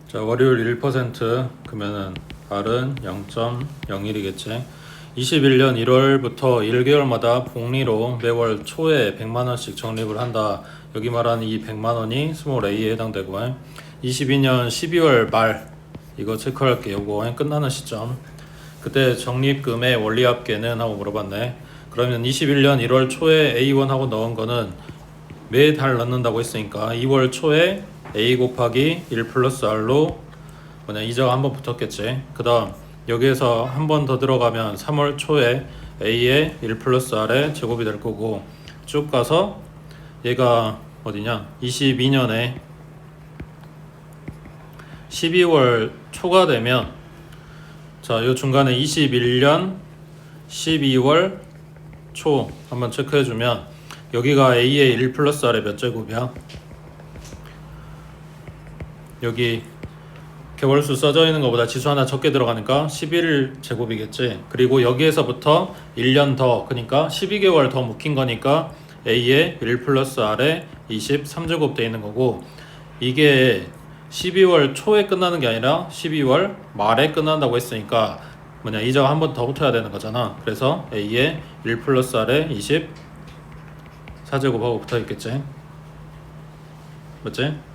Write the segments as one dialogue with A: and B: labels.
A: 자, 월요일 1% 그러면은 R은 0.01이겠지. 21년 1월부터 1개월마다 복리로 매월 초에 100만원씩 적립을 한다. 여기 말하는 이 100만원이 스몰 A에 해당되고, 22년 12월 말 이거 체크할게. 요거 끝나는 시점, 그때 적립금의 원리합계는 하고 물어봤네. 그러면 21년 1월 초에 A1 하고 넣은 거는 매달 넣는다고 했으니까 2월 초에 A 곱하기 1 플러스 R로 이자가 한 번 붙었겠지. 그 다음 여기에서 한 번 더 들어가면 3월 초에 A의 1 플러스 R의 제곱이 될 거고, 쭉 가서 얘가 어디냐, 22년에 12월 초가 되면, 자, 요 중간에 21년 12월 초 한번 체크해주면 여기가 A의 1 플러스 R의 몇 제곱이야? 여기 개월수 써져 있는 것보다 지수 하나 적게 들어가니까 11제곱이겠지. 그리고 여기에서부터 1년 더, 그러니까 12개월 더 묵힌 거니까 A의 1 플러스 R의 23제곱 돼 있는 거고, 이게 12월 초에 끝나는 게 아니라 12월 말에 끝난다고 했으니까 이자가 한 번 더 붙어야 되는 거잖아. 그래서 A의 1 플러스 R의 24제곱하고 붙어 있겠지. 맞지?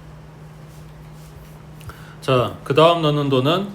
A: 자, 그 다음 넣는 돈은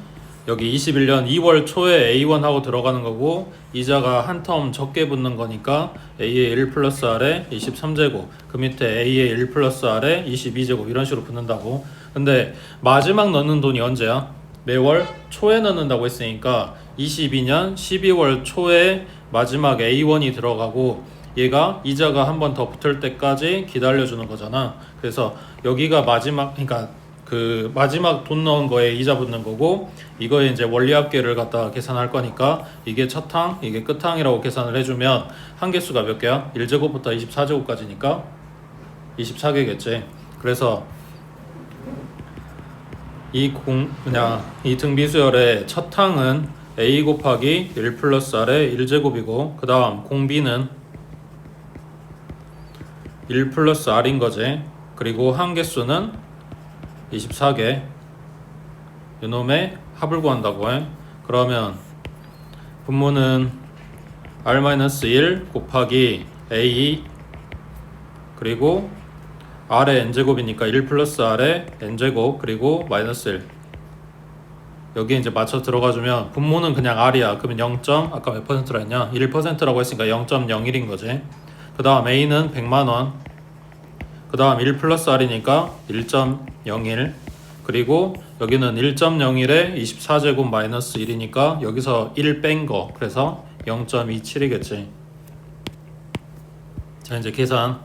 A: 여기 21년 2월 초에 A1 하고 들어가는 거고, 이자가 한 텀 적게 붙는 거니까 A의 1 플러스 R의 23제곱, 그 밑에 A의 1 플러스 R의 22제곱 이런 식으로 붙는다고. 근데 마지막 넣는 돈이 언제야? 매월 초에 넣는다고 했으니까 22년 12월 초에 마지막 A1이 들어가고, 얘가 이자가 한 번 더 붙을 때까지 기다려주는 거잖아. 그래서 여기가 마지막, 그러니까 그 마지막 돈 넣은 거에 이자 붙는 거고, 이거에 이제 원리합계를 갖다 계산할 거니까 이게 첫 항, 이게 끝 항이라고 계산을 해주면 한개수가 몇 개야? 1제곱부터 24제곱까지니까 24개겠지. 그래서 이 등비수열의 첫 항은 A 곱하기 1 플러스 R의 1제곱이고, 그 다음 공비는 1 플러스 R인 거지. 그리고 한개수는 24개, 요놈의 합을 구한다고 해. 그러면 분모는 R-1 곱하기 A, 그리고 R의 n제곱이니까 1 플러스 R의 n제곱, 그리고 마이너스 1. 여기에 이제 맞춰 들어가주면 분모는 그냥 R이야. 그러면 0. 아까 몇 퍼센트라 했냐? 1%라고 했으니까 0.01인 거지. 그 다음 A는 100만원, 그 다음 1 플러스 R이니까 1.01, 그리고 여기는 1.01에 24제곱 마이너스 1이니까 여기서 1 뺀 거, 그래서 0.27이겠지. 자, 이제 계산.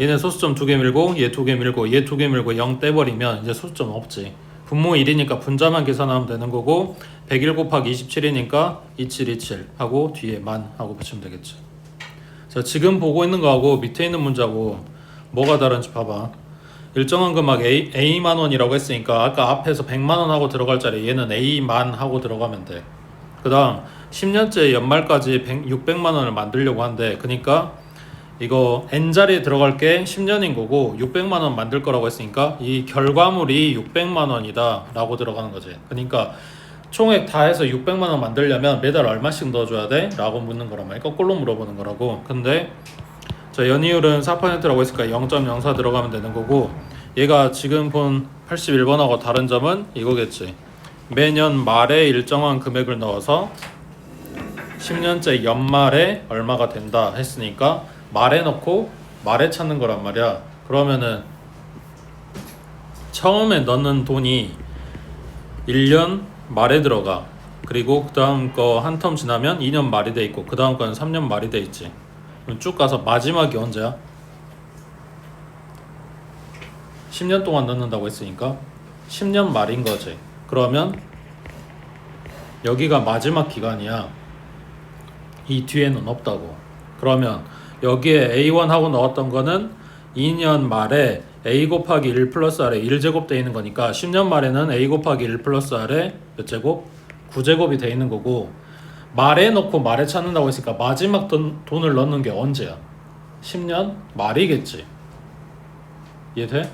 A: 얘네 소수점 2개 밀고 얘 2개 밀고 얘 2개 밀고 0 떼버리면 이제 소수점 없지. 분모 1이니까 분자만 계산하면 되는 거고, 101 곱하기 27이니까 2727 하고 뒤에 만 하고 붙이면 되겠지. 자, 지금 보고 있는 거하고 밑에 있는 문자고 뭐가 다른지 봐봐. 일정한 금액 A만 원이라고 했으니까 아까 앞에서 100만원 하고 들어갈 자리 얘는 A만 하고 들어가면 돼. 그 다음 10년째 연말까지 600만원을 만들려고 한대. 그러니까 이거 N자리에 들어갈 게 10년인 거고 600만원 만들 거라고 했으니까 이 결과물이 600만원이다 라고 들어가는 거지. 그러니까 총액 다 해서 600만원 만들려면 매달 얼마씩 넣어줘야 돼? 라고 묻는 거란 말이야. 거꾸로 물어보는 거라고. 근데 자, 연이율은 4%라고 했으니까 0.04 들어가면 되는 거고, 얘가 지금 본 81번하고 다른 점은 이거겠지. 매년 말에 일정한 금액을 넣어서 10년째 연말에 얼마가 된다 했으니까 말에 넣고 말에 찾는 거란 말이야. 그러면은 처음에 넣는 돈이 1년 말에 들어가. 그리고 그 다음 거 한 텀 지나면 2년 말이 돼 있고, 그 다음 거는 3년 말이 돼 있지. 쭉 가서 마지막이 언제야? 10년 동안 넣는다고 했으니까 10년 말인 거지. 그러면 여기가 마지막 기간이야. 이 뒤에는 없다고. 그러면 여기에 A1 하고 넣었던 거는 2년 말에 A 곱하기 1 플러스 R에 1제곱 돼 있는 거니까 10년 말에는 A 곱하기 1 플러스 R에 몇 제곱? 9제곱이 돼 있는 거고, 말에 넣고 말에 찾는다고 했으니까 마지막 돈을 넣는 게 언제야? 10년 말이겠지. 이해돼?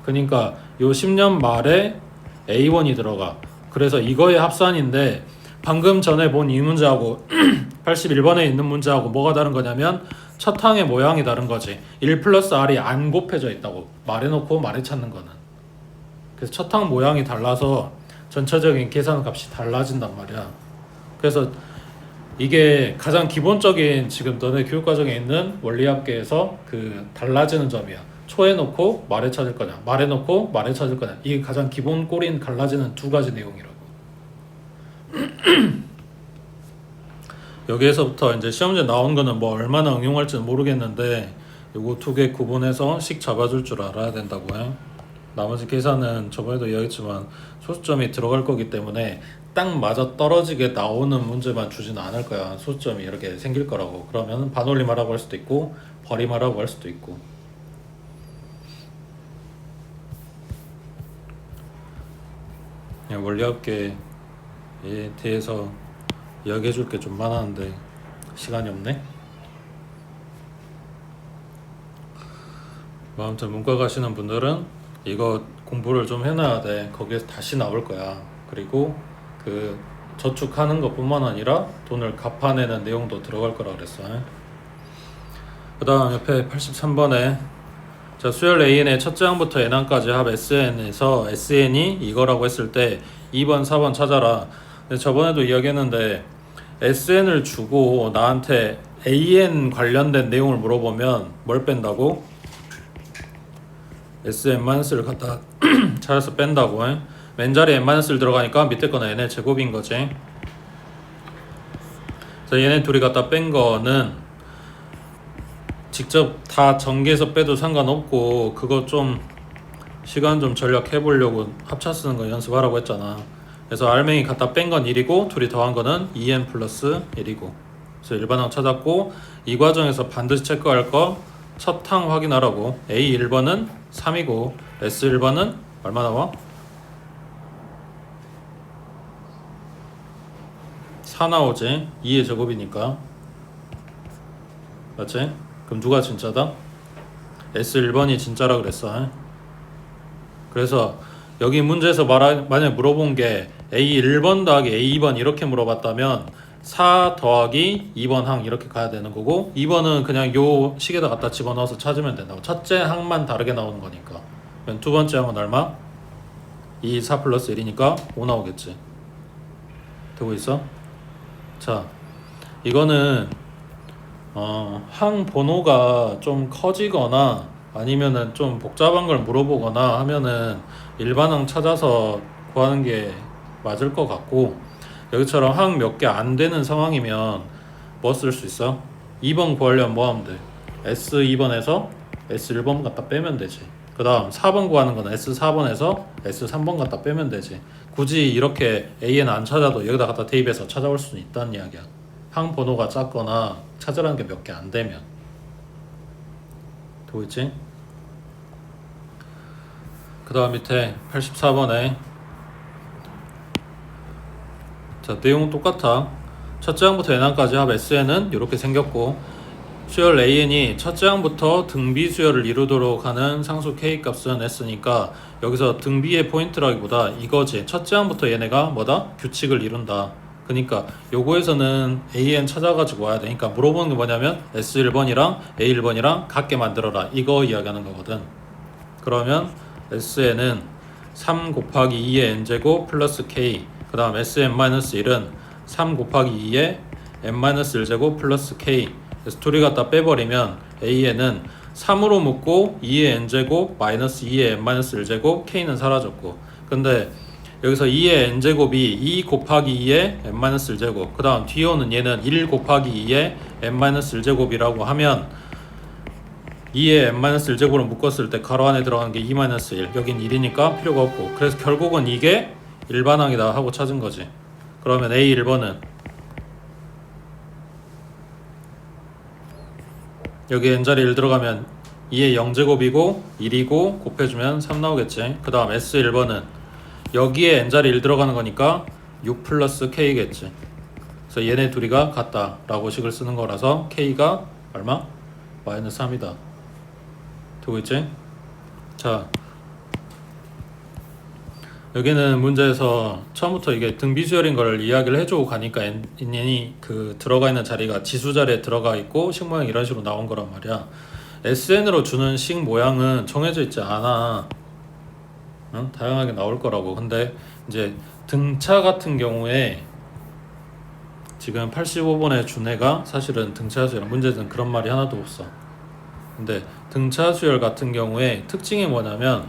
A: 그러니까 요 10년 말에 A1이 들어가. 그래서 이거의 합산인데 방금 전에 본 이 문제하고 81번에 있는 문제하고 뭐가 다른 거냐면 첫 항의 모양이 다른 거지. 1 플러스 R이 안 곱해져 있다고 말해놓고 말해 찾는 거는. 그래서 첫 항 모양이 달라서 전체적인 계산 값이 달라진단 말이야. 그래서 이게 가장 기본적인 지금 너네 교육과정에 있는 원리합계에서 그 달라지는 점이야. 초에 놓고 말에 찾을 거냐, 말에 놓고 말에 찾을 거냐. 이게 가장 기본 꼬린 갈라지는 두 가지 내용이라고. 여기에서부터 이제 시험제 나온 거는 뭐 얼마나 응용할지는 모르겠는데 요거 두 개 구분해서 식 잡아줄 줄 알아야 된다고 해. 나머지 계산은 저번에도 이야기했지만 소수점이 들어갈 거기 때문에 딱 맞아 떨어지게 나오는 문제만 주지는 않을 거야. 소수점이 이렇게 생길 거라고. 그러면 반올림하라고 할 수도 있고 버림하라고 할 수도 있고. 그냥 원리합계에 대해서 이야기해 줄 게 좀 많았는데 시간이 없네. 아무튼 문과 가시는 분들은 이거 공부를 좀 해놔야 돼. 거기에서 다시 나올 거야. 그리고 그 저축하는 것뿐만 아니라 돈을 갚아내는 내용도 들어갈 거라 그랬어. 그 다음 옆에 83번에 자, 수열 AN의 첫째 항부터 n항까지 합 SN에서 SN이 이거라고 했을 때 2번, 4번 찾아라. 근데 저번에도 이야기했는데 SN을 주고 나한테 AN 관련된 내용을 물어보면 뭘 뺀다고? SN-를 갖다 찾아서 뺀다고. 맨자리에 n-를 들어가니까 밑에 거는 n의 제곱인 거지. 그래서 얘네 둘이 갖다 뺀 거는 직접 다 전개해서 빼도 상관없고 그거 좀 시간 좀 절약해 보려고 합차 쓰는 거 연습하라고 했잖아. 그래서 알맹이 갖다 뺀 건 1이고 둘이 더한 거는 2n 플러스 1이고. 그래서 일반항 찾았고 이 과정에서 반드시 체크할 거 첫 항 확인하라고. A 1번은 3이고 S 1번은 얼마 나와? 4 나오지. 2의 제곱이니까. 맞지? 그럼 누가 진짜다? S 1번이 진짜라 그랬어. 그래서 여기 문제에서 만약에 물어본 게 A 1번 더하기 A 2번 이렇게 물어봤다면 4 더하기 2번 항 이렇게 가야 되는 거고 2번은 그냥 요 식에다 갖다 집어넣어서 찾으면 된다고. 첫째 항만 다르게 나오는 거니까. 그럼 두 번째 항은 얼마? 2, 4 플러스 1이니까 5 나오겠지. 되고 있어? 자, 이거는 항 번호가 좀 커지거나 아니면은 좀 복잡한 걸 물어보거나 하면은 일반항 찾아서 구하는 게 맞을 것 같고 여기처럼 항 몇 개 안 되는 상황이면 뭐 쓸 수 있어? 2번 구하려면 뭐 하면 돼? S2번에서 S1번 갖다 빼면 되지. 그 다음 4번 구하는 건 S4번에서 S3번 갖다 빼면 되지. 굳이 이렇게 AN 안 찾아도 여기다 갖다 대입해서 찾아올 수는 있다는 이야기야. 항 번호가 작거나 찾으라는 게 몇 개 안 되면. 되고 있지? 그 다음 밑에 84번에 자, 내용은 똑같아. 첫째 항부터 n항까지 합 SN은 이렇게 생겼고 수열 AN이 첫째 항부터 등비 수열을 이루도록 하는 상수 K 값은 S니까 여기서 등비의 포인트라기보다 이거지. 첫째 항부터 얘네가 뭐다? 규칙을 이룬다. 그러니까 요거에서는 AN 찾아가지고 와야 돼. 그러니까 물어보는 게 뭐냐면 S1번이랑 A1번이랑 같게 만들어라. 이거 이야기하는 거거든. 그러면 SN은 3 곱하기 2의 n제곱 플러스 K 그 다음 Sn-1은 3 곱하기 2의 n-1제곱 플러스 K. 그래서 둘이 갖다 빼버리면 AN은 3으로 묶고 2의 n제곱 마이너스 2의 n-1제곱 K는 사라졌고 근데 여기서 2의 n제곱이 2 곱하기 2의 n-1제곱 그 다음 뒤에 오는 얘는 1 곱하기 2의 n-1제곱이라고 하면 2의 n-1제곱을 묶었을 때 가로 안에 들어가는 게 2-1 여긴 1이니까 필요가 없고 그래서 결국은 이게 일반항이다 하고 찾은 거지. 그러면 A 1번은 여기 n자리 1 들어가면 2의 0제곱이고 1이고 곱해주면 3 나오겠지. 그 다음 S 1번은 여기에 n자리 1 들어가는 거니까 6 플러스 K겠지. 그래서 얘네 둘이가 같다 라고 식을 쓰는 거라서 K가 얼마? 마이너스 3이다. 되고 있지? 자 여기는 문제에서 처음부터 이게 등비수열인 걸 이야기를 해주고 가니까 n이 그 들어가 있는 자리가 지수 자리에 들어가 있고 식 모양이 이런 식으로 나온 거란 말이야. SN으로 주는 식 모양은 정해져 있지 않아. 응? 다양하게 나올 거라고. 근데 이제 등차 같은 경우에 지금 85번에 준 애가 사실은 등차 수열, 문제는 그런 말이 하나도 없어. 근데 등차 수열 같은 경우에 특징이 뭐냐면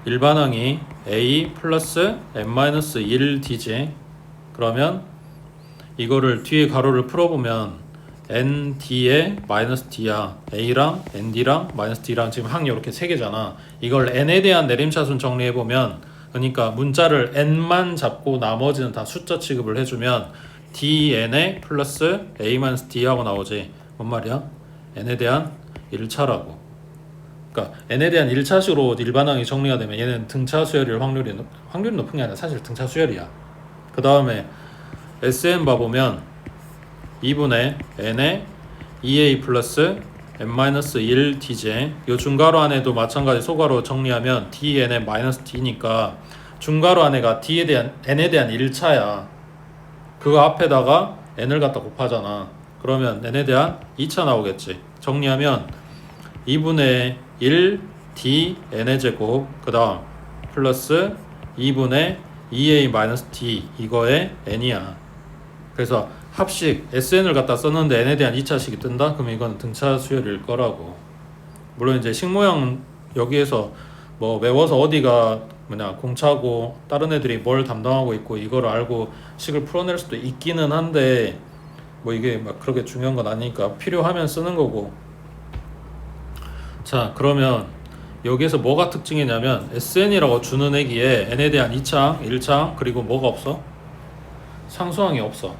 A: 일반항이 a 플러스 n-1dj. 그러면 이거를 뒤에 가로를 풀어보면 nd에 마이너스 d야. a랑 nd랑 마이너스 d랑 지금 항이 이렇게 세 개잖아. 이걸 n에 대한 내림차순 정리해보면, 그러니까 문자를 n만 잡고 나머지는 다 숫자 취급을 해주면 dn에 플러스 a 마이너스 d 하고 나오지. 뭔 말이야? n에 대한 1차라고. 그러니까 n에 대한 1차식으로 일반항이 정리가 되면 얘는 등차 수열일 확률이 높은 게 아니라 사실 등차 수열이야. 그 다음에 SN 봐보면 2분의 n에 2a 플러스 n-1 dj. 이 중괄호 안에도 마찬가지 소괄호 정리하면 dn의 마이너스 d니까 중괄호 안에가 n에 대한 1차야. 그거 앞에다가 n을 갖다 곱하잖아. 그러면 n에 대한 2차 나오겠지. 정리하면 2분의 1 d n의 제곱, 그 다음 플러스 2분의 2a 마이너스 d, 이거의 n이야. 그래서 합식 SN을 갖다 썼는데 n에 대한 2차식이 뜬다? 그러면 이건 등차 수열일 거라고. 물론 이제 식 모양 여기에서 뭐 외워서 어디가 공차고 다른 애들이 뭘 담당하고 있고 이거를 알고 식을 풀어낼 수도 있기는 한데 뭐 이게 막 그렇게 중요한 건 아니니까 필요하면 쓰는 거고. 자, 그러면 여기에서 뭐가 특징이냐면 SN이라고 주는 애기에 n에 대한 2창, 1창, 그리고 뭐가 없어? 상수항이 없어.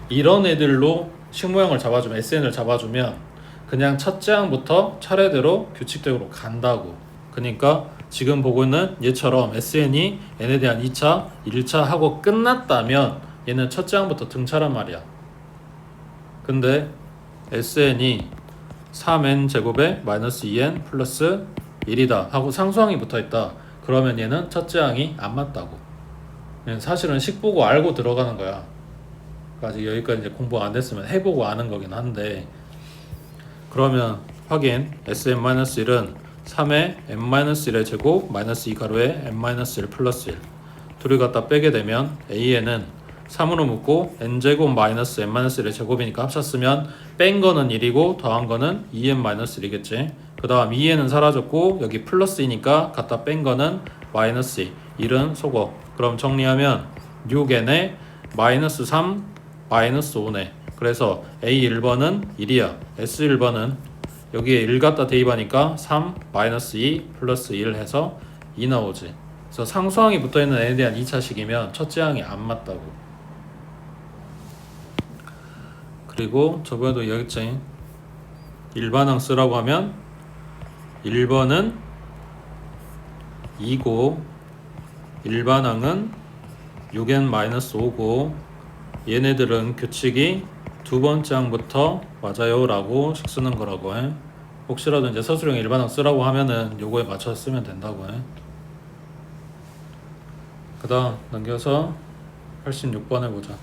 A: 이런 애들로 식 모양을 잡아주면, SN을 잡아주면 그냥 첫째 항부터 차례대로 규칙적으로 간다고. 그러니까 지금 보고 있는 얘처럼 SN이 n에 대한 2차, 1차 하고 끝났다면 얘는 첫째 항부터 등차란 말이야. 근데 SN이 3n 제곱에 마이너스 2n 플러스 1이다 하고 상수항이 붙어있다. 그러면 얘는 첫째 항이 안 맞다고. 사실은 식 보고 알고 들어가는 거야. 아직 여기까지 이제 공부 안 됐으면 해보고 아는 거긴 한데, 그러면 확인. sn-1은 3의 n-1의 제곱 마이너스 2 가로에 n-1 플러스 1 둘이 갖다 빼게 되면 an은 3으로 묶고 n제곱 마이너스 n-1의 제곱이니까 합쳤으면 뺀 거는 1이고 더한 거는 2n-1이겠지. 그 다음 2n은 사라졌고 여기 플러스 2니까 갖다 뺀 거는 마이너스 2, 1은 속어. 그럼 정리하면 6n에 마이너스 3 마이너스 5네. 그래서 A1번은 1이야. S1번은 여기에 1 갖다 대입하니까 3 마이너스 2 플러스 1 해서 2 나오지. 그래서 상수항이 붙어있는 n에 대한 2차식이면 첫째 항이 안 맞다고. 그리고 저번에도 이야기했지. 일반항 쓰라고 하면 1번은 2고 일반항은 6n-5고 얘네들은 규칙이 두 번째 항부터 맞아요 라고 식 쓰는 거라고 해. 혹시라도 이제 서술형 일반항 쓰라고 하면은 요거에 맞춰서 쓰면 된다고 해. 그 다음 넘겨서 86번 해보자.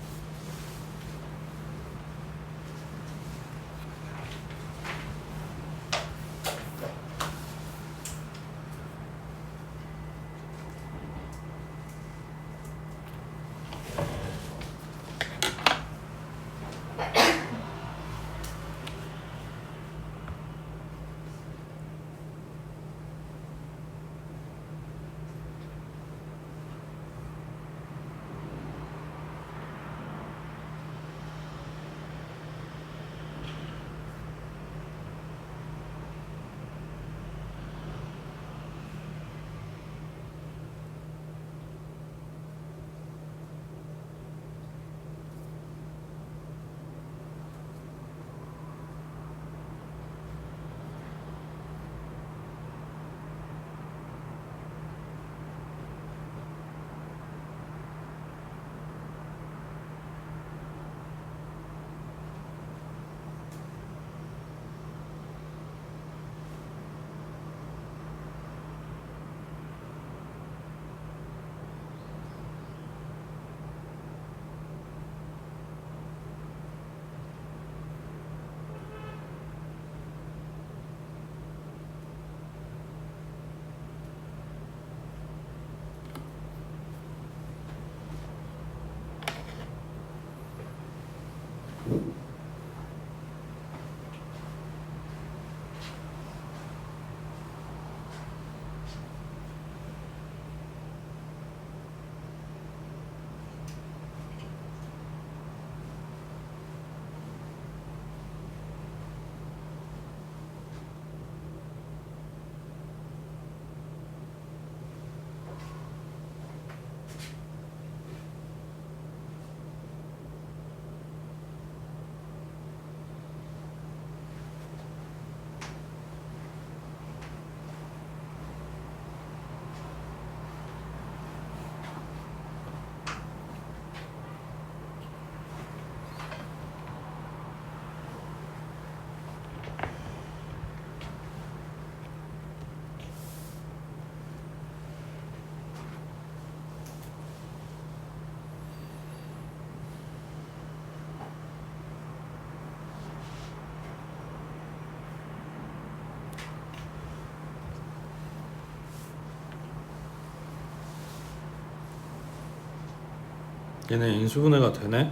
A: 얘네 인수분해가 되네?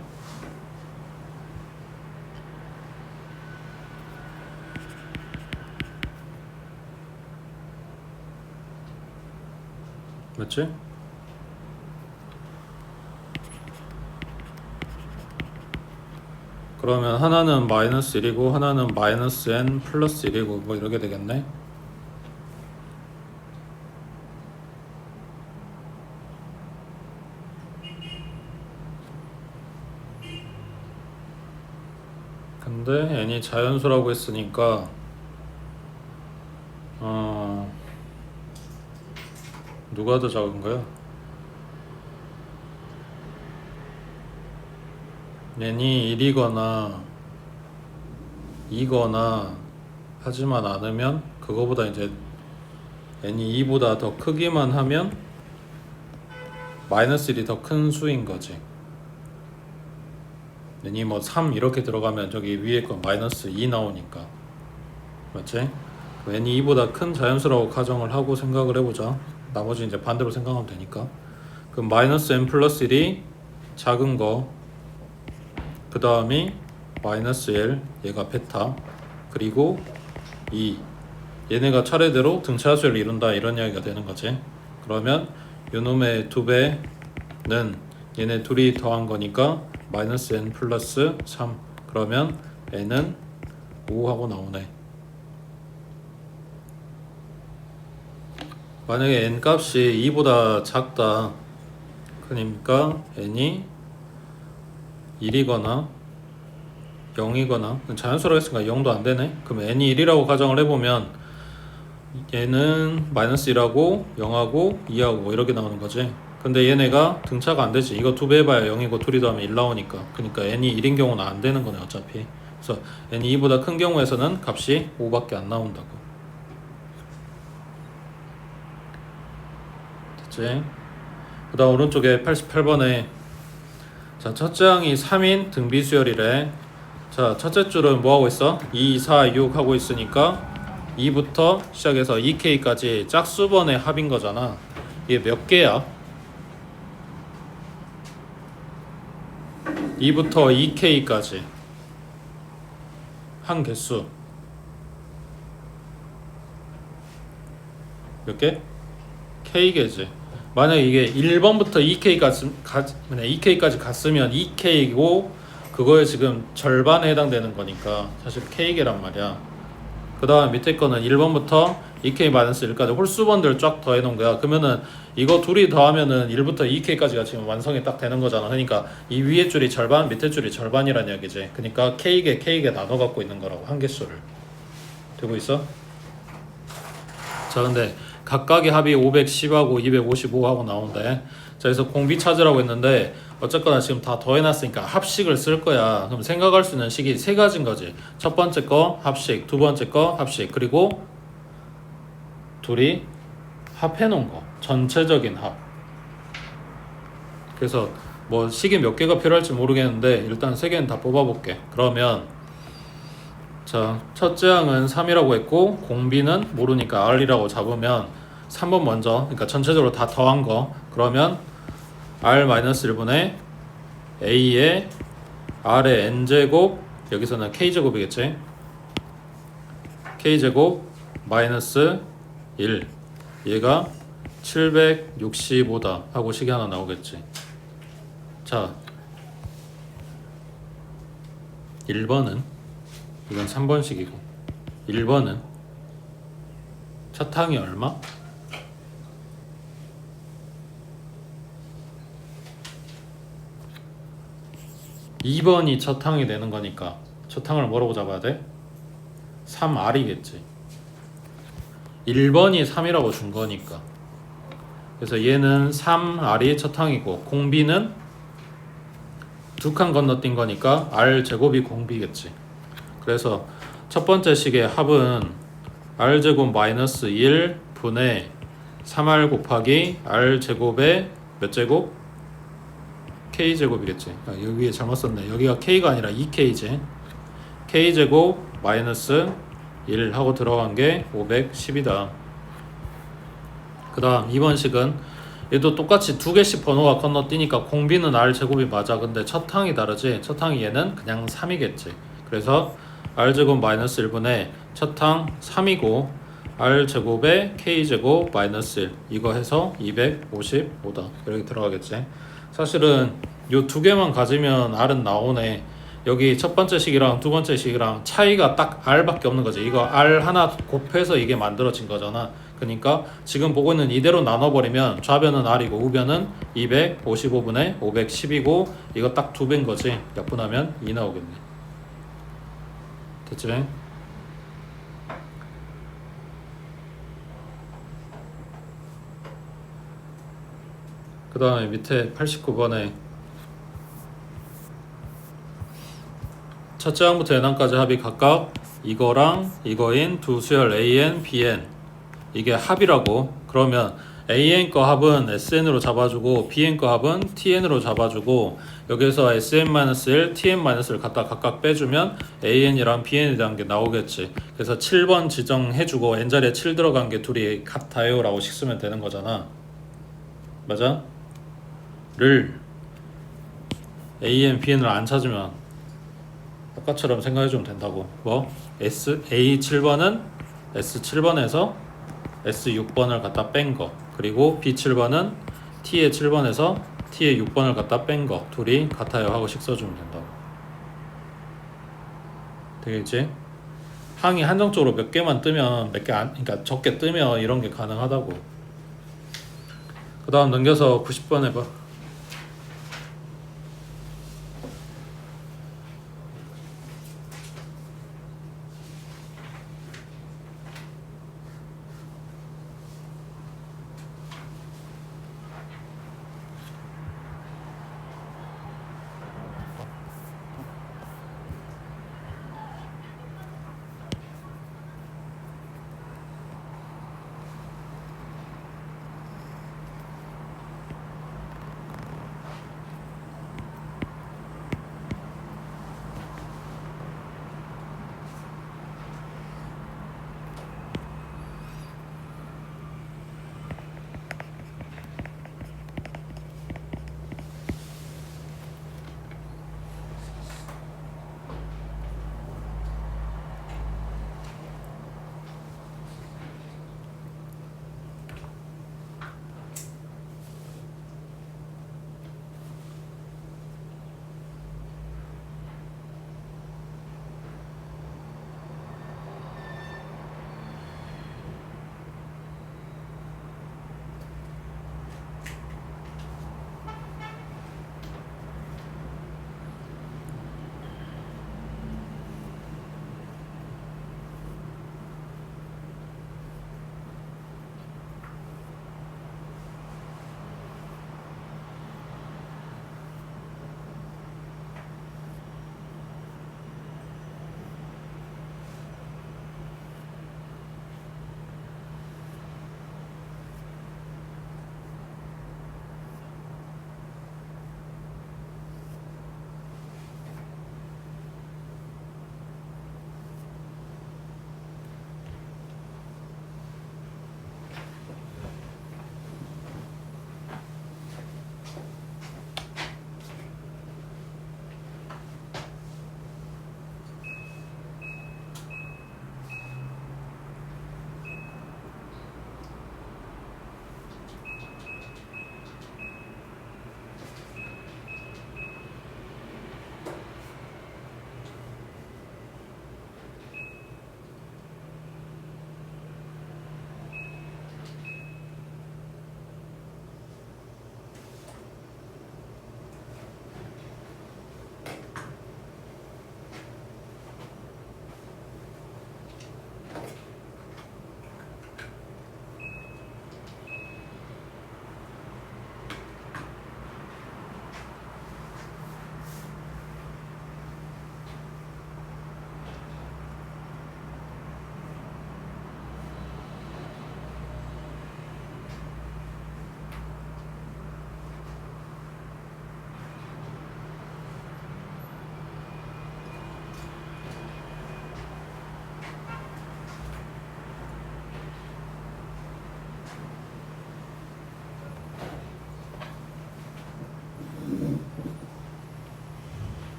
A: 맞지? 그러면 하나는 마이너스 1이고 하나는 마이너스 n 플러스 1이고 뭐 이렇게 되겠네? 근데 n이 자연수라고 했으니까 누가 더 작은 거야? n이 1이거나 2거나 하지만 않으면 그거보다 이제 n이 2보다 더 크기만 하면 마이너스 1이 더 큰 수인 거지. n이 뭐 3 이렇게 들어가면 저기 위에 거 마이너스 2 나오니까. 맞지? n이 2보다 큰 자연수라고 가정을 하고 생각을 해보자. 나머지 이제 반대로 생각하면 되니까. 그럼 마이너스 n 플러스 1이 작은 거, 그 다음이 마이너스 1, 얘가 베타, 그리고 2, 얘네가 차례대로 등차수를 이룬다 이런 이야기가 되는 거지. 그러면 요놈의 2배는 얘네 둘이 더한 거니까 마이너스 n 플러스 3, 그러면 n은 5하고 나오네. 만약에 n 값이 2보다 작다, 그러니까 n이 1이거나 0이거나 자연수라고 했으니까 0도 안 되네. 그럼 n이 1이라고 가정을 해보면 얘는 마이너스 1하고 0하고 2하고 뭐 이렇게 나오는 거지. 근데 얘네가 등차가 안 되지. 이거 2배 해봐야 0이고 2이 더하면 1 나오니까. 그러니까 n이 1인 경우는 안 되는 거네 어차피. 그래서 n이 2보다 큰 경우에서는 값이 5밖에 안 나온다고. 됐지? 그 다음 오른쪽에 88번에 자, 첫째 항이 3인 등비수열이래. 자, 첫째 줄은 뭐 하고 있어? 2, 4, 6 하고 있으니까 2부터 시작해서 2K까지 짝수번의 합인 거잖아. 이게 몇 개야? 2부터 2K까지 한 개수 몇 개? K개지. 만약에 이게 1번부터 2K까지 갔으면 2K이고 그거에 지금 절반에 해당되는 거니까 사실 K개란 말이야. 그 다음 밑에 거는 1번부터 2K-1까지 홀수번들 쫙 더해 놓은 거야. 그러면은 이거 둘이 더하면은 1부터 2K까지가 지금 완성이 딱 되는 거잖아. 그러니까 이 위에 줄이 절반, 밑에 줄이 절반이란 이야기지. 그러니까 K개 나눠 갖고 있는 거라고, 한 개수를. 되고 있어? 자, 근데 각각의 합이 510하고 255하고 나오는데, 자, 그래서 공비 찾으라고 했는데 어쨌거나 지금 다 더해놨으니까 합식을 쓸 거야. 그럼 생각할 수 있는 식이 세 가지인 거지. 첫 번째 거 합식, 두 번째 거 합식, 그리고 둘이 합해놓은 거, 전체적인 합. 그래서 뭐 식이 몇 개가 필요할지 모르겠는데 일단 세 개는 다 뽑아볼게. 그러면 자, 첫째 항은 3이라고 했고 공비는 모르니까 R이라고 잡으면 3번 먼저, 그러니까 전체적으로 다 더한 거. 그러면 R-1분의 A의 R의 N제곱, 여기서는 K제곱이겠지. K제곱 마이너스 1, 얘가 765다 하고 식이 하나 나오겠지. 자, 1번은 이건 3번식이고 1번은 첫 항이 얼마? 2번이 첫 항이 되는 거니까 첫 항을 뭐라고 잡아야 돼? 3R이겠지. 1번이 3이라고 준 거니까. 그래서 얘는 3R이 첫 항이고 공비는 두 칸 건너뛴 거니까 R제곱이 공비겠지. 그래서 첫 번째 식의 합은 R제곱 마이너스 1 분의 3R 곱하기 R제곱의 몇 제곱? K제곱이겠지. 여기 위에 잘못 썼네. 여기가 K가 아니라 2K지. K제곱 마이너스 1 하고 들어간 게 510이다. 그 다음 2번 식은 얘도 똑같이 두 개씩 번호가 건너뛰니까 공비는 r 제곱이 맞아. 근데 첫 항이 다르지. 첫 항이 얘는 그냥 3이겠지. 그래서 r 제곱 마이너스 1분의 첫 항 3이고 r 제곱에 k 제곱 마이너스 1 이거 해서 255다. 이렇게 들어가겠지. 사실은 요 두 개만 가지면 r은 나오네. 여기 첫 번째 식이랑 두 번째 식이랑 차이가 딱 r밖에 없는 거지. 이거 r 하나 곱해서 이게 만들어진 거잖아. 그러니까 지금 보고 있는 이대로 나눠버리면 좌변은 r이고 우변은 255분의 510이고 이거 딱 두 배인 거지. 약분하면 2 나오겠네. 됐지? 그 다음에 밑에 89번에 첫째 항부터 n항까지 합이 각각 이거랑 이거인 두 수열 AN, BN 이게 합이라고. 그러면 AN 거 합은 SN으로 잡아주고 BN 거 합은 TN으로 잡아주고 여기서 SN-1, TN-1을 갖다 각각 빼주면 AN이랑 BN에 대한 게 나오겠지. 그래서 7번 지정해주고 N자리에 7 들어간 게 둘이 같아요 라고 식 쓰면 되는 거잖아. 맞아? 를 AN, BN을 안 찾으면 아까처럼 생각해주면 된다고. 뭐? A7번은 S7번에서 S6번을 갖다 뺀 거, 그리고 B7번은 T의 7번에서 T의 6번을 갖다 뺀 거 둘이 같아요 하고 식 써주면 된다고. 되겠지? 항이 한정적으로 몇 개만 뜨면 그러니까 적게 뜨면 이런 게 가능하다고. 그 다음 넘겨서 90번 해봐.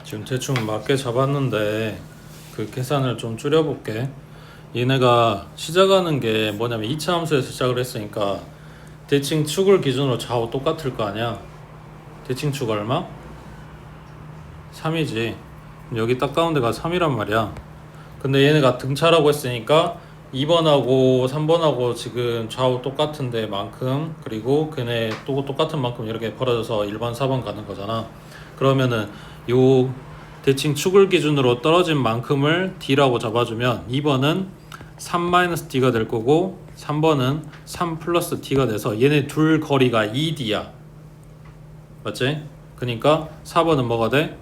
A: 지금 대충 맞게 잡았는데 그 계산을 좀 줄여볼게. 얘네가 시작하는 게 뭐냐면 2차 함수에서 시작을 했으니까 대칭 축을 기준으로 좌우 똑같을 거 아니야. 대칭 축 얼마? 3이지. 여기 딱 가운데가 3이란 말이야. 근데 얘네가 등차라고 했으니까 2번하고 3번하고 지금 좌우 똑같은데 만큼, 그리고 걔네 또 똑같은 만큼 이렇게 벌어져서 1번 4번 가는 거잖아. 그러면은 요 대칭 축을 기준으로 떨어진 만큼을 D라고 잡아주면 2번은 3-D가 될 거고 3번은 3 플러스 D가 돼서 얘네 둘 거리가 2D야. 맞지? 그러니까 4번은 뭐가 돼?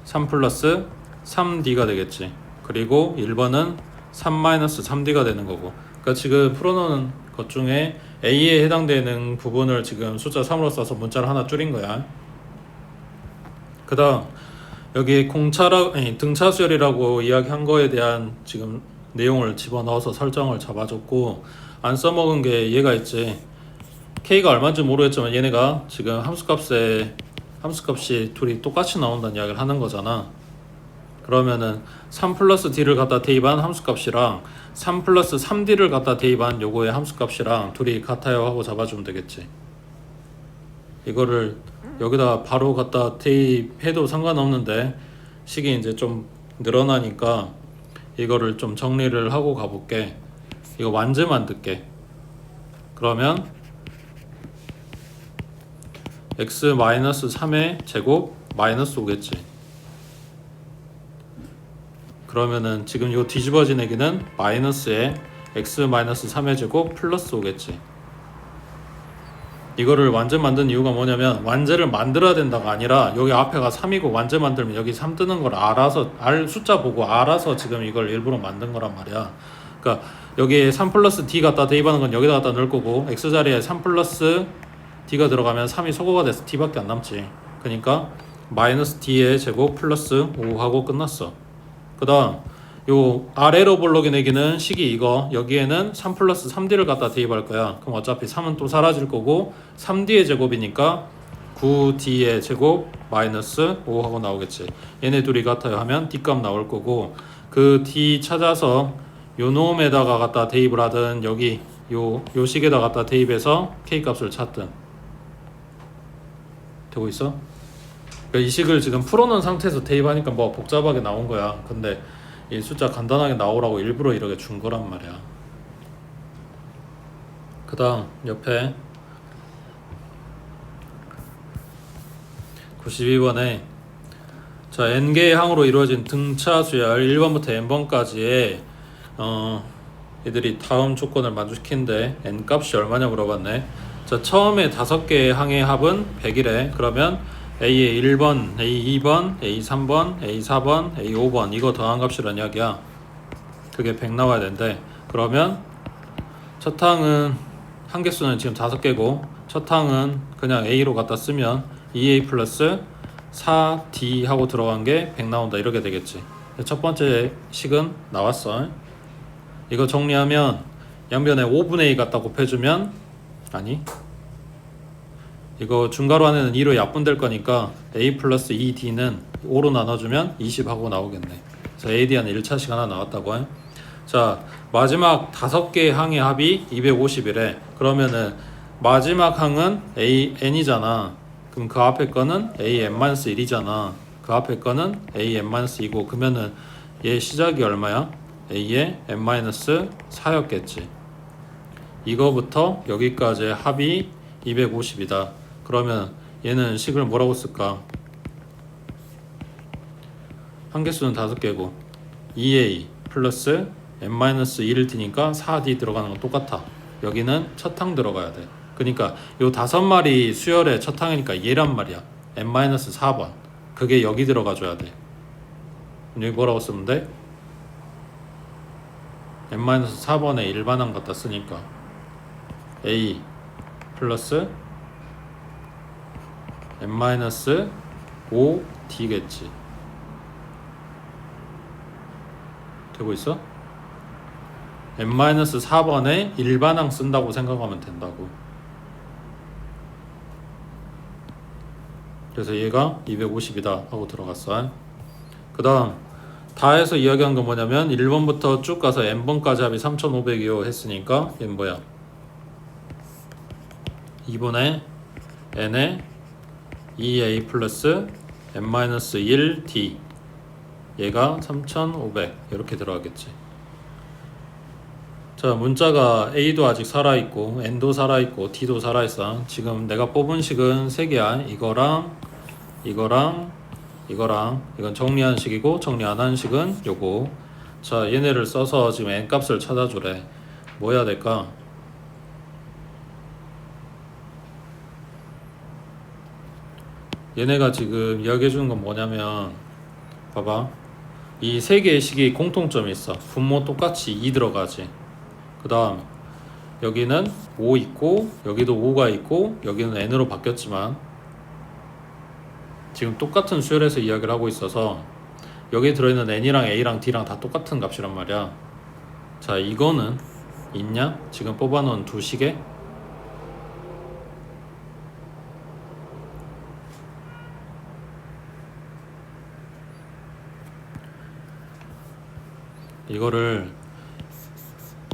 A: 3 플러스 3D가 되겠지. 그리고 1번은 3-3D가 되는 거고. 그러니까 지금 풀어놓은 것 중에 A에 해당되는 부분을 지금 숫자 3으로 써서 문자를 하나 줄인 거야. 그 다음 여기 등차 수열이라고 이야기한 거에 대한 지금 내용을 집어넣어서 설정을 잡아줬고, 안 써먹은 게 얘가 있지. K가 얼마인지 모르겠지만 얘네가 지금 함수값이 둘이 똑같이 나온다는 이야기를 하는 거잖아. 그러면은 3 플러스 D를 갖다 대입한 함수값이랑 3 플러스 3D를 갖다 대입한 요거의 함수값이랑 둘이 같아요 하고 잡아주면 되겠지. 이거를 여기다 바로 갖다 대입해도 상관없는데 식이 이제 좀 늘어나니까 이거를 좀 정리를 하고 가볼게. 이거 완제 만들게. 그러면 x-3의 제곱 마이너스 오겠지. 그러면은 지금 요 뒤집어진 얘기는 마이너스에 x-3의 제곱 플러스 오겠지. 이거를 완제 만든 이유가 뭐냐면 완제를 만들어야 된다가 아니라 여기 앞에가 3이고 완제 만들면 여기 3 뜨는 걸 알아서 숫자 보고 알아서 지금 이걸 일부러 만든 거란 말이야. 그러니까 여기에 3 플러스 D 갖다 대입하는 건 여기다 갖다 넣을 거고 x 자리에 3 플러스 D가 들어가면 3이 소거가 돼서 D밖에 안 남지. 그러니까 마이너스 D의 제곱 플러스 5하고 끝났어. 그 다음 요 아래로 볼록인 얘기는 식이 이거, 여기에는 3 플러스 3D를 갖다 대입할 거야. 그럼 어차피 3은 또 사라질 거고 3D의 제곱이니까 9D의 제곱 마이너스 5하고 나오겠지. 얘네 둘이 같아요 하면 D값 나올 거고, 그 D 찾아서 요 놈에다가 갖다 대입을 하든 여기 요 식에다 갖다 대입해서 K값을 찾든 되고 있어? 그러니까 이 식을 지금 풀어놓은 상태에서 대입하니까 뭐 복잡하게 나온 거야. 근데 이 숫자 간단하게 나오라고 일부러 이렇게 준 거란 말이야. 그 다음 옆에 92번에 자 n개의 항으로 이루어진 등차 수열 1번부터 n번까지의 얘들이 다음 조건을 만족시키는데 n 값이 얼마냐 물어봤네. 자 처음에 5개의 항의 합은 100이래. 그러면 A의 1번, A 2번, A 3번, A 4번, A 5번 이거 더한 값이란 이야기야. 그게 100 나와야 된대. 그러면 첫 항은 한개수는 지금 5개고 첫 항은 그냥 A로 갖다 쓰면 2A 플러스 4D 하고 들어간 게 100 나온다 이렇게 되겠지. 첫 번째 식은 나왔어. 이거 정리하면 양변에 5분의 2 갖다 곱해주면 아니 이거 중괄호 안에는 2로 약분될 거니까 A 플러스 2D는 5로 나눠주면 20 하고 나오겠네. 그래서 AD는 1차식 하나 나왔다고 해. 자 마지막 5개의 항의 합이 250이래. 그러면은 마지막 항은 AN이잖아. 그럼 그 앞에 거는 AN-1이잖아. 그 앞에 거는 AN-2고 그러면은 얘 시작이 얼마야? A의 N-4였겠지. 이거부터 여기까지의 합이 250이다. 그러면 얘는 식을 뭐라고 쓸까? 한개수는 5개고 2A 플러스 n-1을 t니까 4D 들어가는 건 똑같아. 여기는 첫 항 들어가야 돼. 그러니까 요 5마리 수열의 첫 항이니까 얘란 말이야. n-4번 그게 여기 들어가 줘야 돼. 여기 뭐라고 쓰면 돼? n-4번에 일반항 갖다 쓰니까 A 플러스 n-5D겠지. 되고 있어? n-4번에 일반항 쓴다고 생각하면 된다고. 그래서 얘가 250이다 하고 들어갔어. 그 다음 다해서 이야기한 건 뭐냐면 1번부터 쭉 가서 n번까지 합이 3500이요 했으니까 얘는 뭐야? 2분의 n의 2a 플러스 n-1d 얘가 3500 이렇게 들어가겠지. 자, 문자가 a도 아직 살아있고 n도 살아있고 d도 살아있어. 지금 내가 뽑은 식은 3개야. 이거랑 이거랑 이건 정리한 식이고 정리 안 한 식은 요거. 자, 얘네를 써서 지금 n 값을 찾아주래. 뭐 해야 될까? 얘네가 지금 이야기해 주는 건 뭐냐면 봐봐, 이 3개의 식이 공통점이 있어. 분모 똑같이 2 들어가지. 그 다음 여기는 5 있고 여기도 5가 있고 여기는 n으로 바뀌었지만 지금 똑같은 수열에서 이야기를 하고 있어서 여기에 들어있는 n이랑 a랑 d랑 다 똑같은 값이란 말이야. 자, 이거는 있냐? 지금 뽑아놓은 두 식에? 이거를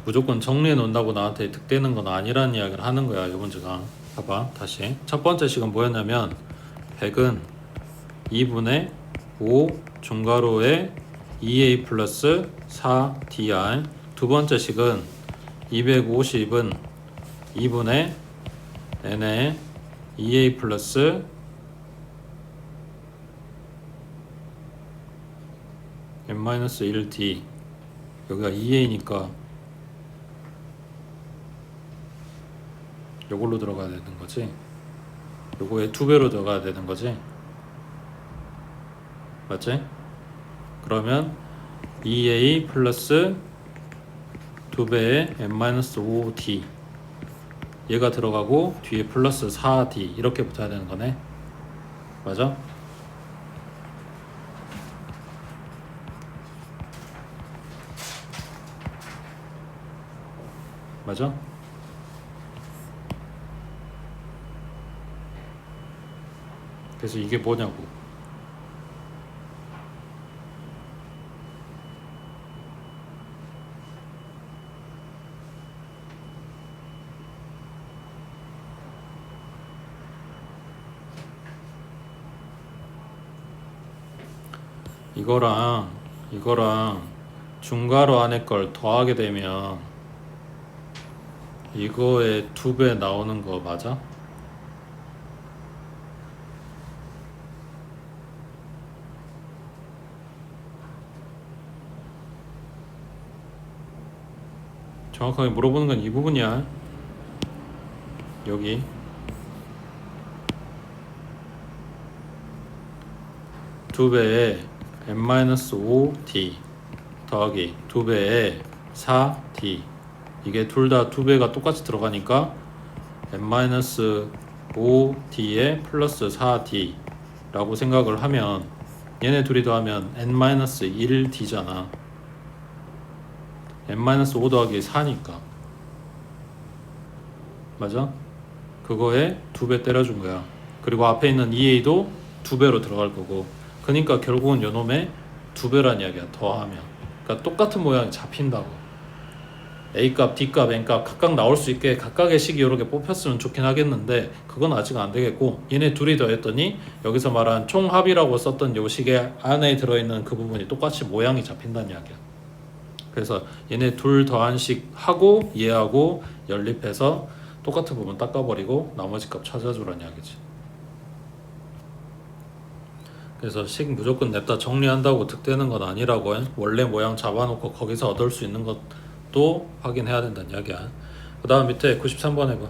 A: 무조건 정리해 놓는다고 나한테 득되는 건 아니라는 이야기를 하는 거야, 이 문제가. 봐봐, 다시. 첫 번째 식은 뭐였냐면 100은 2분의 5 중괄호에 2a 플러스 4dr. 두 번째 식은 250은 2분의 n에 2a 플러스 n-1d. 여기가 2a니까 요걸로 들어가야 되는 거지. 요거에 2배로 들어가야 되는 거지. 맞지? 그러면 2a 플러스 2배의 n-5d 얘가 들어가고 뒤에 플러스 4d 이렇게 붙어야 되는 거네. 맞아? 맞아? 그래서 이게 뭐냐고. 이거랑 중괄호 안에 걸 더하게 되면 이거의 2배 나오는 거 맞아? 정확하게 물어보는 건 이 부분이야. 여기 2배의 n-5d 더하기 2배의 4d 이게 둘 다 2배가 똑같이 들어가니까 n-5d에 플러스 4d 라고 생각을 하면 얘네 둘이 더하면 n-1d잖아. n-5 더하기 4니까 맞아? 그거에 2배 때려준 거야. 그리고 앞에 있는 2a도 2배로 들어갈 거고, 그러니까 결국은 요놈의 2배란 이야기야. 더하면. 그러니까 똑같은 모양이 잡힌다고. a값, d값, n값 각각 나올 수 있게 각각의 식이 이렇게 뽑혔으면 좋긴 하겠는데 그건 아직 안 되겠고, 얘네 둘이 더했더니 여기서 말한 총합이라고 썼던 요 식의 안에 들어있는 그 부분이 똑같이 모양이 잡힌다는 이야기야. 그래서 얘네 둘 더한 식 하고 얘하고 연립해서 똑같은 부분 닦아버리고 나머지 값 찾아주라는 이야기지. 그래서 식 무조건 냅다 정리한다고 득되는 건 아니라고 해. 원래 모양 잡아놓고 거기서 얻을 수 있는 것도 확인해야 된다는 이야기야. 그 다음 밑에 93번 해봐.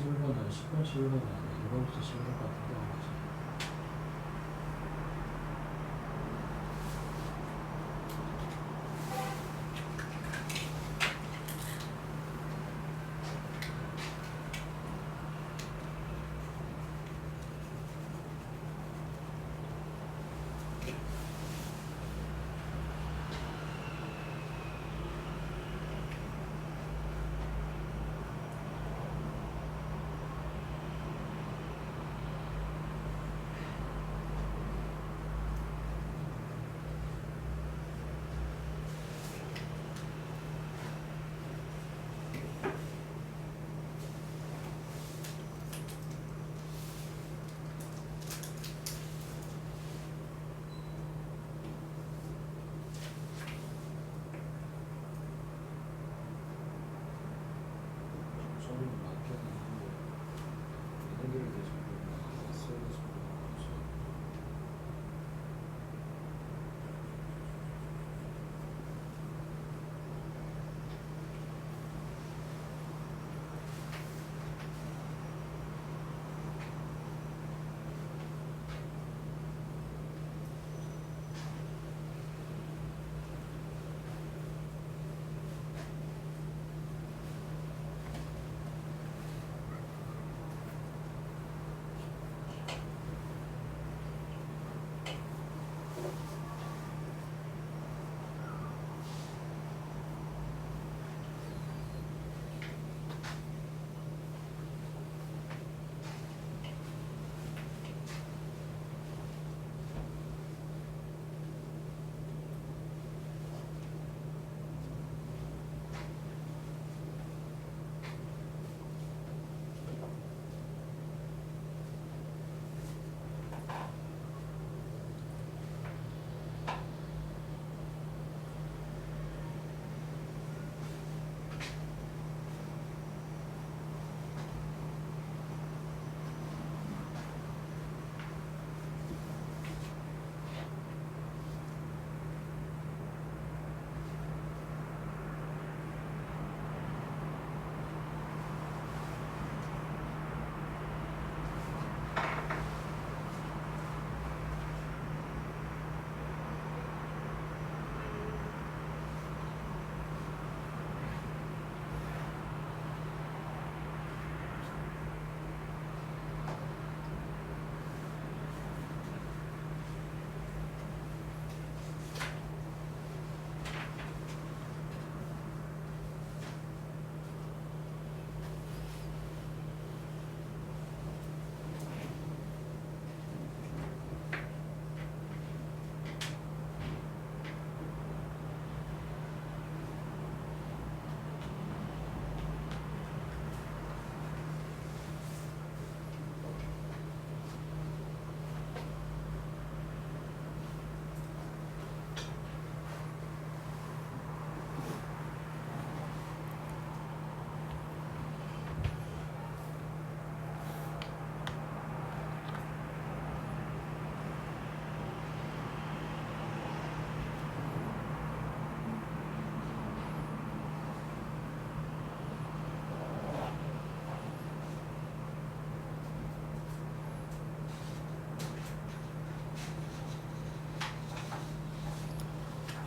A: 11번은 10번 11번은 아니야. 1번부터 11번까지 다 거지.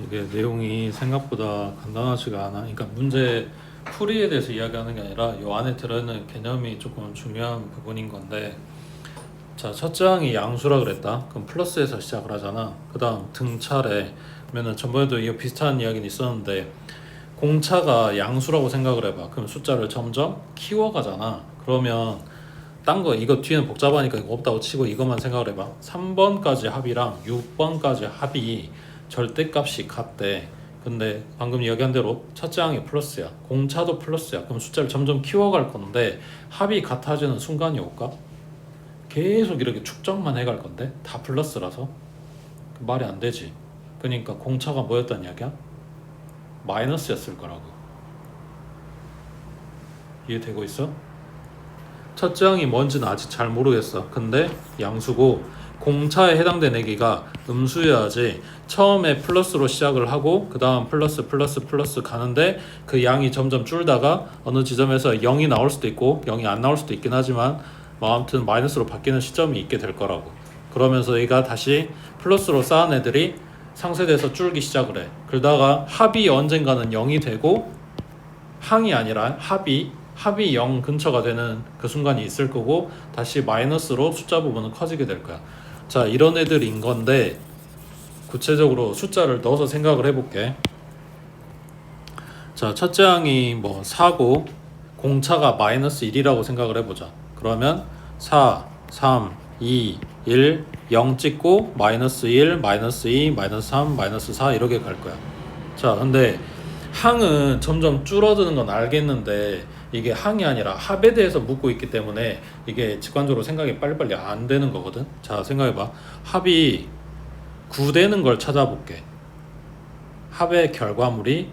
A: 이게 내용이 생각보다 간단하지가 않아. 그러니까 문제 풀이에 대해서 이야기하는 게 아니라 이 안에 들어있는 개념이 조금 중요한 부분인 건데, 자, 첫째 항이 양수라 그랬다. 그럼 플러스에서 시작을 하잖아. 그 다음 등차례 그러면은 전번에도 이거 비슷한 이야기는 있었는데, 공차가 양수라고 생각을 해봐. 그럼 숫자를 점점 키워가잖아. 그러면 딴 거 이거 뒤에는 복잡하니까 이거 없다고 치고 이것만 생각을 해봐. 3번까지 합이랑 6번까지 합이 절대값이 같대. 근데 방금 이야기한 대로 첫째 항이 플러스야, 공차도 플러스야. 그럼 숫자를 점점 키워갈 건데 합이 같아지는 순간이 올까? 계속 이렇게 축적만 해갈 건데 다 플러스라서 말이 안 되지. 그러니까 공차가 뭐였단 이야기야? 마이너스였을 거라고. 이해되고 있어? 첫째 항이 뭔지는 아직 잘 모르겠어. 근데 양수고 공차에 해당되는 얘기가 음수여야지 처음에 플러스로 시작을 하고 그 다음 플러스 가는데 그 양이 점점 줄다가 어느 지점에서 0이 나올 수도 있고 0이 안 나올 수도 있긴 하지만 뭐 아무튼 마이너스로 바뀌는 시점이 있게 될 거라고. 그러면서 얘가 다시 플러스로 쌓은 애들이 상쇄돼서 줄기 시작을 해. 그러다가 합이 언젠가는 0이 되고 항이 아니라 합이 0 근처가 되는 그 순간이 있을 거고 다시 마이너스로 숫자 부분은 커지게 될 거야. 자, 이런 애들인 건데 구체적으로 숫자를 넣어서 생각을 해볼게. 자, 첫째 항이 뭐 4고 공차가 마이너스 1이라고 생각을 해보자. 그러면 4, 3, 2, 1, 0 찍고 마이너스 1, 마이너스 2, 마이너스 3, 마이너스 4 이렇게 갈 거야. 자, 근데 항은 점점 줄어드는 건 알겠는데 이게 항이 아니라 합에 대해서 묻고 있기 때문에 이게 직관적으로 생각이 빨리빨리 안 되는 거거든. 자, 생각해봐. 합이 9되는 걸 찾아볼게. 합의 결과물이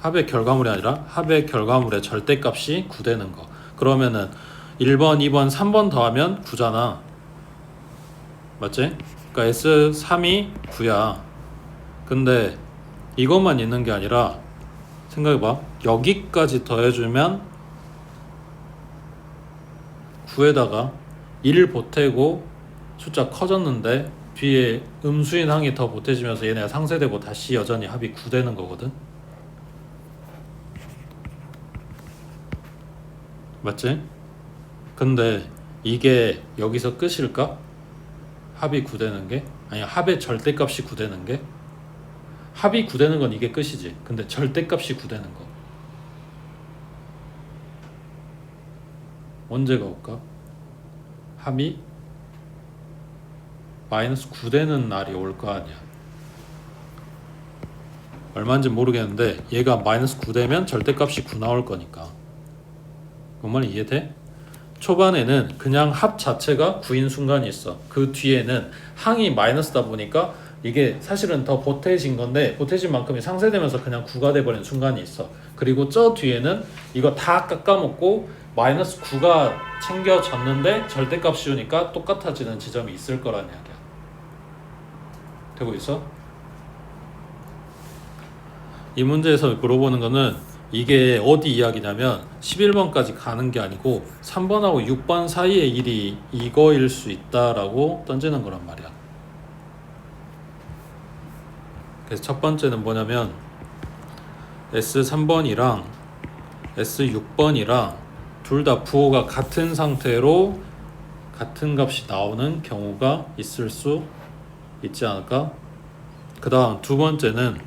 A: 아니라 합의 결과물의 절대값이 9되는 거. 그러면은 1번, 2번, 3번 더하면 9잖아. 맞지? 그러니까 S3이 9야. 근데 이것만 있는 게 아니라 생각해봐. 여기까지 더해주면 9에다가 1 보태고 숫자 커졌는데 뒤에 음수인 항이 더 보태지면서 얘네가 상쇄되고 다시 여전히 합이 9 되는 거거든. 맞지? 근데 이게 여기서 끝일까? 합이 9 되는 게? 아니, 합의 절대값이 9 되는 게? 합이 9 되는 건 이게 끝이지. 근데 절대값이 9 되는 거 언제가 올까? 합이 마이너스 9 되는 날이 올 거 아니야. 얼마인지 모르겠는데 얘가 마이너스 9 되면 절대값이 9 나올 거니까. 그 말이 이해돼? 초반에는 그냥 합 자체가 9인 순간이 있어. 그 뒤에는 항이 마이너스다 보니까 이게 사실은 더 보태진 건데 보태진 만큼이 상쇄되면서 그냥 9가 돼버린 순간이 있어. 그리고 저 뒤에는 이거 다 깎아먹고 마이너스 9가 챙겨졌는데 절대값 씌우니까 똑같아지는 지점이 있을 거라는 이야기야. 되고 있어? 이 문제에서 물어보는 거는 이게 어디 이야기냐면 11번까지 가는 게 아니고 3번하고 6번 사이의 일이 이거일 수 있다라고 던지는 거란 말이야. 그래서 첫 번째는 뭐냐면 S3번이랑 S6번이랑 둘 다 부호가 같은 상태로 같은 값이 나오는 경우가 있을 수 있지 않을까? 그 다음 두 번째는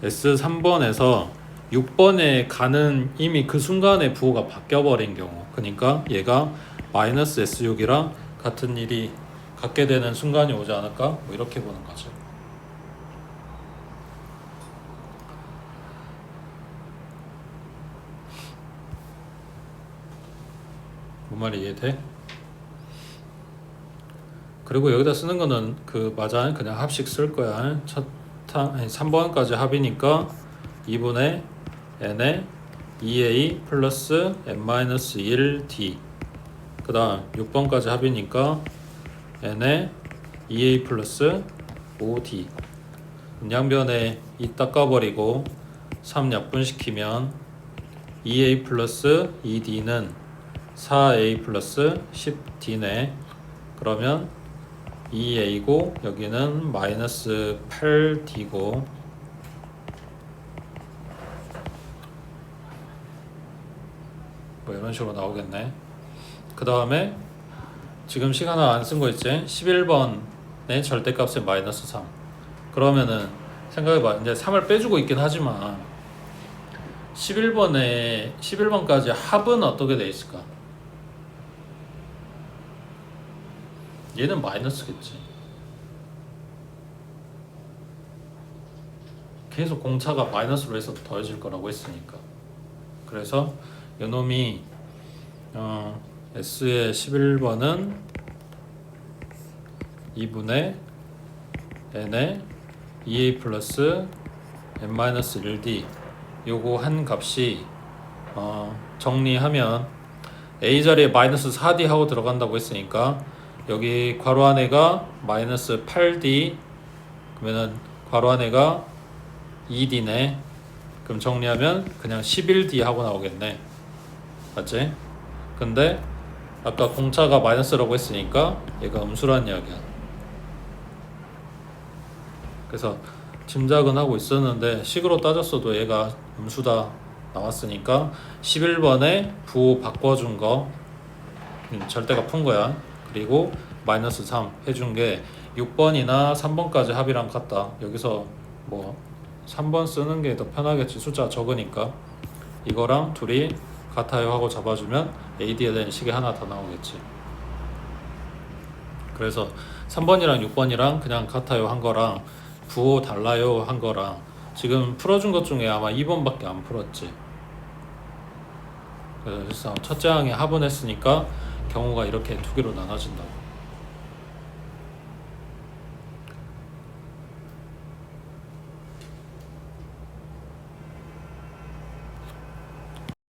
A: S3번에서 6번에 가는 이미 그 순간에 부호가 바뀌어버린 경우, 그러니까 얘가 마이너스 S6이랑 같은 일이 갖게 되는 순간이 오지 않을까? 뭐 이렇게 보는 거죠. 뭔 말이 이해돼? 그리고 여기다 쓰는 거는 그 맞아, 그냥 합식 쓸 거야. 3번까지 합이니까 2분의 n에 2a 플러스 n-1d. 그 다음 6번까지 합이니까 n에 2a 플러스 5d. 양변에 2 닦아버리고 3 약분시키면 2a 플러스 2d는 4a 플러스 10d네. 그러면 2a고 여기는 마이너스 8d고 뭐 이런 식으로 나오겠네. 그 다음에 지금 시간 하나 안 쓴 거 있지? 11번의 절대값의 마이너스 3. 그러면은 생각해봐. 이제 3을 빼주고 있긴 하지만 11번까지 합은 어떻게 돼 있을까? 얘는 마이너스겠지. 계속 공차가 마이너스로 해서 더해질 거라고 했으니까. 그래서 요놈이 S의 11번은 2분의 n에 2a 플러스 n-1d 요거 한 값이 정리하면 a 자리에 마이너스 4d 하고 들어간다고 했으니까 여기 괄호 안에가 마이너스 8D 그러면은 괄호 안에가 2D네. 그럼 정리하면 그냥 11D 하고 나오겠네. 맞지? 근데 아까 공차가 마이너스라고 했으니까 얘가 음수란 이야기야. 그래서 짐작은 하고 있었는데 식으로 따졌어도 얘가 음수다 나왔으니까 11번에 부호 바꿔준 거 절대가 푼 거야. 그리고 마이너스 3 해준 게 6번이나 3번까지 합이랑 같다. 여기서 뭐 3번 쓰는 게 더 편하겠지. 숫자 적으니까. 이거랑 둘이 같아요 하고 잡아주면 AD에 대한 식이 하나 더 나오겠지. 그래서 3번이랑 6번이랑 그냥 같아요 한 거랑 부호 달라요 한 거랑 지금 풀어준 것 중에 아마 2번밖에 안 풀었지. 그래서 첫째 항에 합은 했으니까 경우가 이렇게 두 개로 나눠진다고.